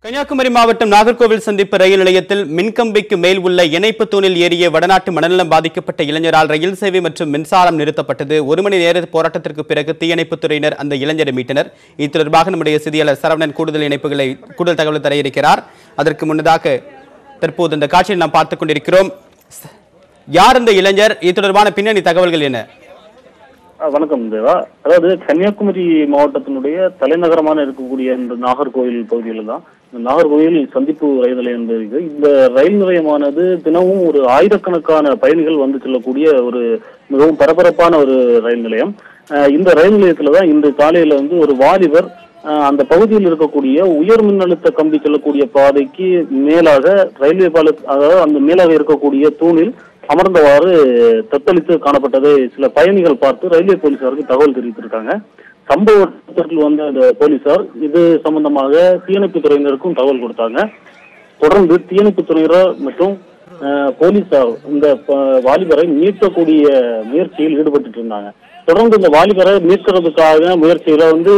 கன்னியாகுமரி மாவட்டம் நாகர்கோவில் சந்திப்பு ரயில் நிலையத்தில் மின்கம்பிக்கு மேல் உள்ள இணைப்பு தூணில் ஏறிய வடநாட்டு மனநலம் பாதிக்கப்பட்ட இளைஞரால் ரயில் சேவை மற்றும் மின்சாரம் நிறுத்தப்பட்டது. 1 மணி நேர போராட்டத்திற்கு பிறகு தீயணைப்புத் துறையினர் அந்த இளைஞரை மீட்டனர். இது தொடர்பாக நம்முடைய செய்தியாளர் சரவணன் கூடுதல் தகவல் தர இருக்கிறார். அதற்கு முன்னதாக தற்போது இந்த காட்சியில் நாம் பார்த்துக் கொண்டிருக்கிறோம். யார் அந்த இளைஞர்? இது தொடர்பான பின்னணி தகவல்கள் என்ன? வணக்கம் தேவா. அதாவது கன்னியாகுமரி மாவட்டத்தினுடைய தலைநகரமான இருக்கக்கூடிய இந்த நாகர்கோவில் பகுதியில் தான் இந்த நாகர்கோவில் சந்திப்பு ரயில் நிலையம் இருக்கு. இந்த ரயில் நிலையமானது தினமும் ஒரு ஆயிரக்கணக்கான பயணிகள் வந்து செல்லக்கூடிய ஒரு மிகவும் பரபரப்பான ஒரு ரயில் நிலையம். இந்த ரயில் நிலையத்துலதான் இன்று காலையில வந்து ஒரு வாலிபர் அந்த பகுதியில் இருக்கக்கூடிய உயர் மின்னழுத்த கம்பி செல்லக்கூடிய பாதைக்கு மேலாக ரயில்வே அதாவது அந்த மேலாக இருக்கக்கூடிய தூணில் அமர்ந்தவாறு தத்தளித்து காணப்பட்டதை சில பயணிகள் பார்த்து ரயில்வே போலீசாருக்கு தகவல் தெரிவித்திருக்காங்க. சம்பவத்தில் வந்த அந்த போலீசார் இது சம்பந்தமாக தீயணைப்பு துறையினருக்கும் தகவல் கொடுத்தாங்க. தொடர்ந்து தீயணைப்பு துறையினர் மற்றும் போலீசார் இந்த வாலிபரை மீட்கக்கூடிய முயற்சியில் ஈடுபட்டு இருந்தாங்க. தொடர்ந்து இந்த வாலிபரை மீட்கிறதுக்காக முயற்சியில வந்து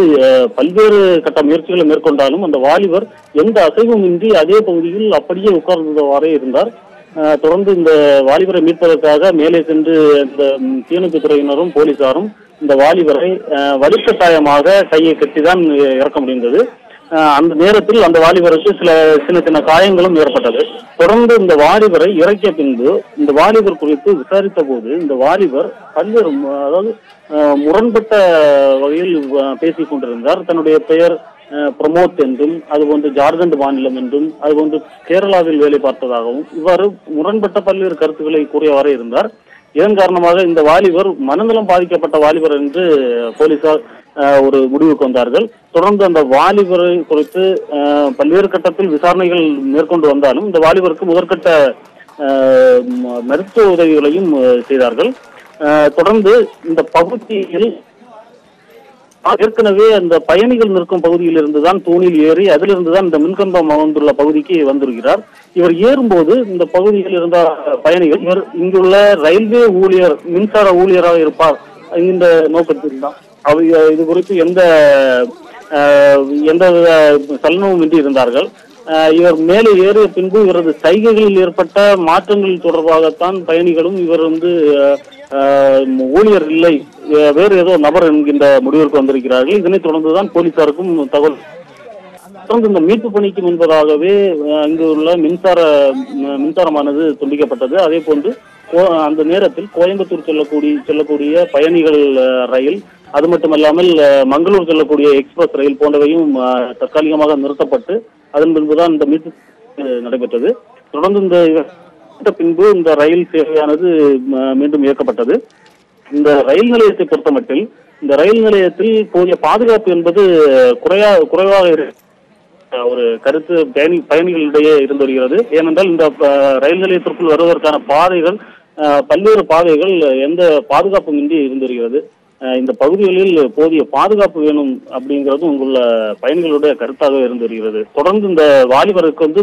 பல்வேறு கட்ட முயற்சிகளை மேற்கொண்டாலும் அந்த வாலிபர் எந்த அசைவும் இன்றி அதே பகுதியில் அப்படியே உட்கார்ந்தவாறே இருந்தார். தொடர்ந்து இந்த வாலிபரை மீட்பதற்காக மேலே சென்று இந்த தீயணைப்பு துறையினரும் போலீசாரும் இந்த வாலிபரை வலிக்கட்டாயமாக கையை கட்டிதான் இறக்க முடிந்தது. அந்த நேரத்தில் அந்த வாலிபருக்கு சின்ன சின்ன காயங்களும் ஏற்பட்டது. தொடர்ந்து இந்த வாலிபரை இறக்கிய பின்பு இந்த வாலிபர் குறித்து விசாரித்த போது இந்த வாலிபர் பல்வேறு அதாவது முரண்பட்ட வகையில் பேசிக் கொண்டிருந்தார். தன்னுடைய பெயர் பிரமோத் என்றும் அதுபோன்று ஜார்க்கண்ட் மாநிலம் என்றும் அதுபோன்று கேரளாவில் வேலை பார்த்ததாகவும் இவ்வாறு முரண்பட்ட பல்வேறு கருத்துக்களை கூறியவாறே இருந்தார். இதன் காரணமாக இந்த வாலிபர் மனநலம் பாதிக்கப்பட்ட வாலிபர் என்று போலீசார் ஒரு முடிவுக்கு வந்தார்கள். தொடர்ந்து அந்த வாலிபரை குறித்து பல்வேறு கட்டத்தில் விசாரணைகள் மேற்கொண்டு வந்தாலும் இந்த வாலிபருக்கு முதற்கட்ட மருத்துவ உதவிகளையும் செய்தார்கள். தொடர்ந்து இந்த பகுதியில் ஏற்கனவே அந்த பயணிகள் நிற்கும் பகுதியில் இருந்துதான் தூணில் ஏறி அதிலிருந்துதான் இந்த மின்கம்பம் அமர்ந்துள்ள பகுதிக்கு வந்திருக்கிறார். இவர் ஏறும்போது இந்த பகுதியில் இருந்த பயணிகள் இவர் இங்குள்ள ரயில்வே ஊழியர் மின்சார ஊழியராக இருப்பார் இந்த நோக்கத்தில் தான் இது குறித்து எந்த சலனமும் இன்றி இருந்தார்கள். இவர் மேலே ஏறிய பின்பு இவரது சைகைகளில் ஏற்பட்ட மாற்றங்கள் தொடர்பாகத்தான் பயணிகளும் இவர் வந்து ஊழியர் இல்லை வேறு ஏதோ நபர் என்கின்ற முடிவிற்கு வந்திருக்கிறார்கள். இதனைத் தொடர்ந்துதான் போலீசாருக்கும் தகவல். தொடர்ந்து இந்த மீட்பு பணிக்கு முன்பதாகவே இங்கு உள்ள மின்சாரமானது துண்டிக்கப்பட்டது. அதே போன்று அந்த நேரத்தில் கோயம்புத்தூர் செல்லக்கூடிய பயணிகள் ரயில் அது மட்டுமல்லாமல் மங்களூர் செல்லக்கூடிய எக்ஸ்பிரஸ் ரயில் போன்றவையும் தற்காலிகமாக நிறுத்தப்பட்டு அதன் பின்புதான் இந்த மீட்பு நடைபெற்றது. தொடர்ந்து இந்த பின்பு இந்த ரயில் சேவையானது மீண்டும் இயக்கப்பட்டது. இந்த ரயில் நிலையத்தை பொறுத்தமட்டில் இந்த ரயில் நிலையத்தில் போதிய பாதுகாப்பு என்பது குறைவாக ஒரு கருத்து பயணிகளிடையே இருந்து வருகிறது. ஏனென்றால் இந்த ரயில் நிலையத்திற்குள் வருவதற்கான பாதைகள் பல்வேறு பாதைகள் எந்த பாதுகாப்பும் இன்றி இருந்து வருகிறது. இந்த பகுதிகளில் போதிய பாதுகாப்பு வேணும் அப்படிங்கிறது உங்களுள்ள பயணிகளுடைய கருத்தாக இருந்து வருகிறது. தொடர்ந்து இந்த வாலிபருக்கு வந்து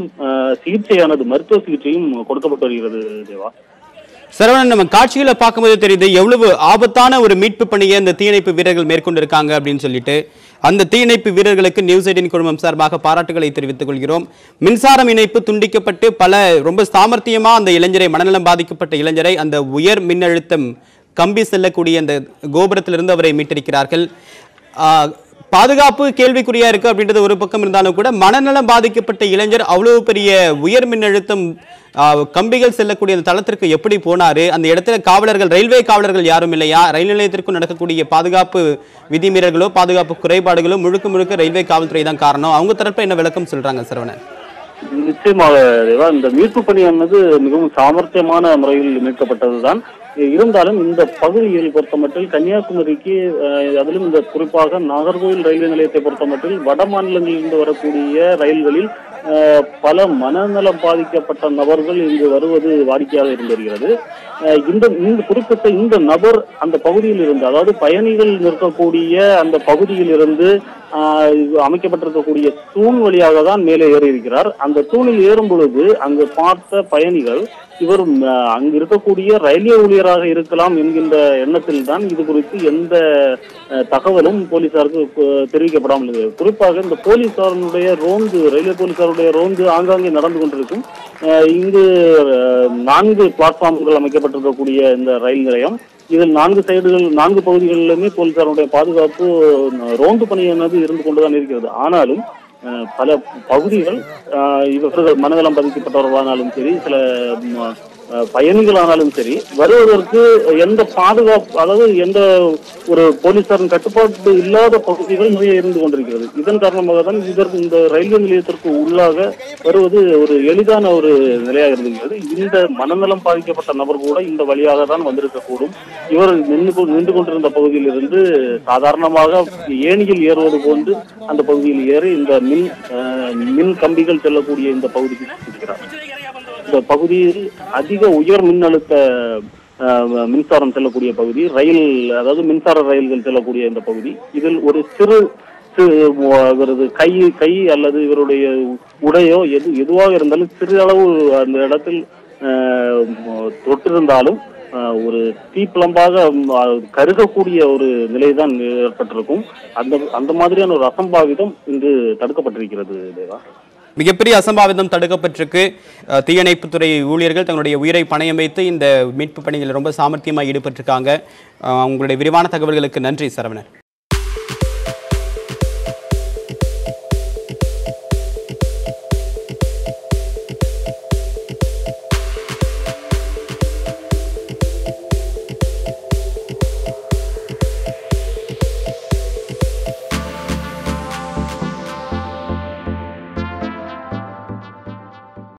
சிகிச்சையானது மருத்துவ சிகிச்சையும் கொடுக்கப்பட்டு வருகிறது. தேவா, சரவணன், நம்ம காட்சிகளை பார்க்கும்போது தெரியுது எவ்வளவு ஆபத்தான ஒரு மீட்பு பணியை இந்த தீயணைப்பு வீரர்கள் மேற்கொண்டிருக்காங்க அப்படின்னு சொல்லிட்டு அந்த தீயணைப்பு வீரர்களுக்கு நியூஸ் 18 குழுமம் சார்பாக பாராட்டுகளை தெரிவித்துக் கொள்கிறோம். மின்சாரம் இணைப்பு துண்டிக்கப்பட்டு ரொம்ப சாமர்த்தியமா அந்த இளைஞரை மனநலம் பாதிக்கப்பட்ட இளைஞரை அந்த உயர் மின்னழுத்தம் கம்பி செல்லக்கூடிய அந்த கோபுரத்திலிருந்து அவரை மீட்டிருக்கிறார்கள். பாதுகாப்பு கேள்விக்குறியா இருக்கு அப்படின்றது ஒரு பக்கம் இருந்தாலும் கூட மனநலம் பாதிக்கப்பட்ட இளைஞர் அவ்வளவு பெரிய உயர் மின்னழுத்தம் கம்பிகள் செல்லக்கூடிய அந்த தளத்திற்கு எப்படி போனாரு? அந்த இடத்துல ரயில்வே காவலர்கள் யாரும் இல்லையா? ரயில் நிலையத்திற்கும் நடக்கக்கூடிய பாதுகாப்பு விதிமீறல்களோ பாதுகாப்பு குறைபாடுகளோ முழுக்க ரயில்வே காவல்துறை தான் காரணம். அவங்க தரப்பு என்ன விளக்கம் சொல்றாங்க சரவணன்? நிச்சயமாக இந்த மீட்பு பணியானது மிகவும் சாமர்த்தியமான முறையில் மீட்கப்பட்டதுதான். இருந்தாலும் இந்த பகுதியில் பொறுத்தமட்டில் கன்னியாகுமரிக்கு அதிலும் இந்த குறிப்பாக நாகர்கோவில் ரயில்வே நிலையத்தை பொறுத்தமட்டில் வட மாநிலங்களிலிருந்து வரக்கூடிய ரயில்களில் பல மனநலம் பாதிக்கப்பட்ட நபர்கள் இங்கு வருவது வாடிக்கையாக இருந்து வருகிறது. இந்த குறிப்பிட்ட இந்த நபர் அந்த பகுதியில் இருந்து அதாவது பயணிகள் நிற்கக்கூடிய அந்த பகுதியில் இருந்து அமைக்கப்பட்டிருக்கக்கூடிய தூண் வழியாக தான் மேலே ஏறி இருக்கிறார். அந்த தூணில் ஏறும் பொழுது அங்கு பார்த்த பயணிகள் இவர் அங்கு இருக்கக்கூடிய ரயில்வே ஊழியராக இருக்கலாம் என்கின்ற எண்ணத்தில் தான் இது குறித்து எந்த தகவலும் போலீசாருக்கு தெரிவிக்கப்படாமல் இருக்கிறது. குறிப்பாக இந்த போலீசாருடைய ரோந்து, ரயில்வே போலீசாருடைய ரோந்து ஆங்காங்கே நடந்து கொண்டிருக்கும். இங்கு 4 பிளாட்ஃபார்ம்கள் அமைக்கப்பட்டிருக்கக்கூடிய இந்த ரயில் நிலையம், இதில் 4 பகுதிகளிலுமே போலீசாருடைய பாதுகாப்பு ரோந்து பணியானது இருந்து கொண்டுதான் இருக்கிறது. ஆனாலும் பல பகுதிகள் இவர்கள் மனநலம் பாதிக்கப்பட்டவர்களானாலும் சரி, சில பயணிகளானாலும் சரி, வருவதற்கு எந்த பாதுகாப்பு, அதாவது எந்த ஒரு போலீசாரின் கட்டுப்பாடு இல்லாத பகுதிகள் நிறைய இருந்து கொண்டிருக்கிறது. இதன் காரணமாக தான் இந்த ரயில்வே நிலையத்திற்கு உள்ளாக வருவது ஒரு எளிதான ஒரு நிலையாக இருந்திருக்கிறது. இந்த மனநலம் பாதிக்கப்பட்ட நபர் கூட இந்த வழியாக தான் வந்திருக்கக்கூடும். இவர் நின்று கொண்டிருந்த பகுதியிலிருந்து சாதாரணமாக ஏணியில் ஏறுவது போன்று அந்த பகுதியில் ஏறி இந்த மின் கம்பிகள் செல்லக்கூடிய இந்த பகுதிக்கு இருக்கிறார். இந்த பகுதியில் அதிக உயர் மின்னழுத்த மின்சாரம் செல்லக்கூடிய பகுதி, ரயில், அதாவது மின்சார ரயில்கள் செல்லக்கூடிய இந்த பகுதி. இதில் ஒரு சிறு இவரது கை அல்லது இவருடைய உடையோ எதுவாக இருந்தாலும் சிறு அளவு அந்த இடத்தில் தொட்டிருந்தாலும் ஒரு தீப்பிளம்பாக கருகக்கூடிய ஒரு நிலைதான் ஏற்பட்டிருக்கும். அந்த மாதிரியான ஒரு அசம்பாவிதம் இன்று தடுக்கப்பட்டிருக்கிறது தேவா. மிகப்பெரிய அசம்பாவிதம் தடுக்கப்பட்டிருக்கு. தீயணைப்புத்துறை ஊழியர்கள் தங்களுடைய உயிரை பணயம் வைத்து இந்த மீட்பு பணியில் ரொம்ப சாமர்த்தியமாக ஈடுபட்டிருக்காங்க. உங்களுடைய விரிவான தகவல்களுக்கு நன்றி சரவணன்.